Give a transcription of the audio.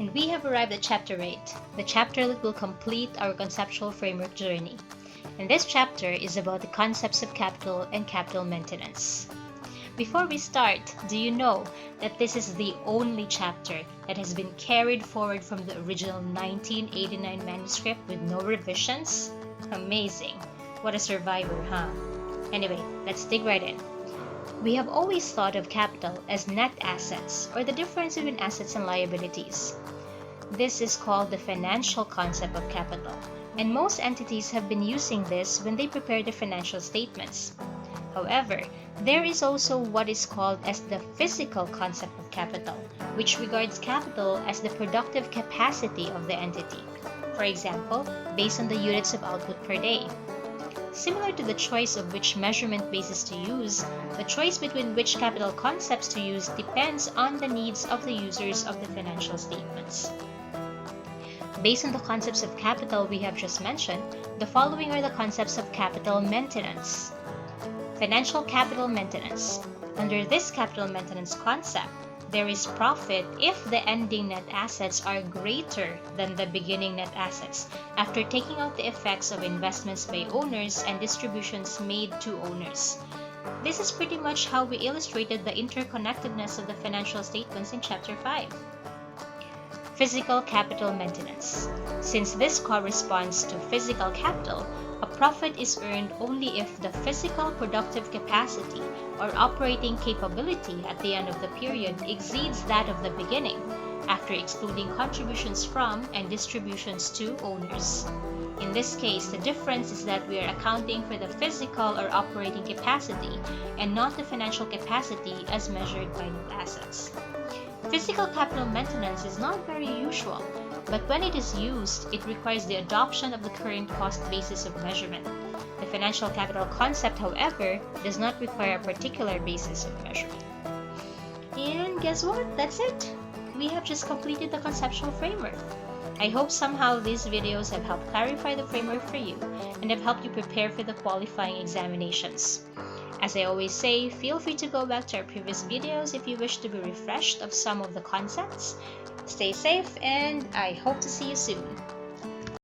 And we have arrived at Chapter 8, the chapter that will complete our conceptual framework journey. And this chapter is about the concepts of capital and capital maintenance. Before we start, do you know that this is the only chapter that has been carried forward from the original 1989 manuscript with no revisions? Amazing. What a survivor, huh? Anyway, let's dig right in. We have always thought of capital as net assets, or the difference between assets and liabilities. This is called the financial concept of capital, and most entities have been using this when they prepare their financial statements. However, there is also what is called as the physical concept of capital, which regards capital as the productive capacity of the entity. For example, based on the units of output per day. Similar to the choice of which measurement basis to use, the choice between which capital concepts to use depends on the needs of the users of the financial statements. Based on the concepts of capital we have just mentioned, the following are the concepts of capital maintenance. Financial capital maintenance. Under this capital maintenance concept, there is profit if the ending net assets are greater than the beginning net assets after taking out the effects of investments by owners and distributions made to owners. This is pretty much how we illustrated the interconnectedness of the financial statements in Chapter 5. Physical capital maintenance. Since this corresponds to physical capital, a profit is earned only if the physical productive capacity or operating capability at the end of the period exceeds that of the beginning, after excluding contributions from and distributions to owners. In this case, the difference is that we are accounting for the physical or operating capacity and not the financial capacity as measured by net assets. Physical capital maintenance is not very usual, but when it is used, it requires the adoption of the current cost basis of measurement. The financial capital concept, however, does not require a particular basis of measurement. And guess what? That's it! We have just completed the conceptual framework. I hope somehow these videos have helped clarify the framework for you and have helped you prepare for the qualifying examinations. As I always say, feel free to go back to our previous videos if you wish to be refreshed of some of the concepts. Stay safe, and I hope to see you soon.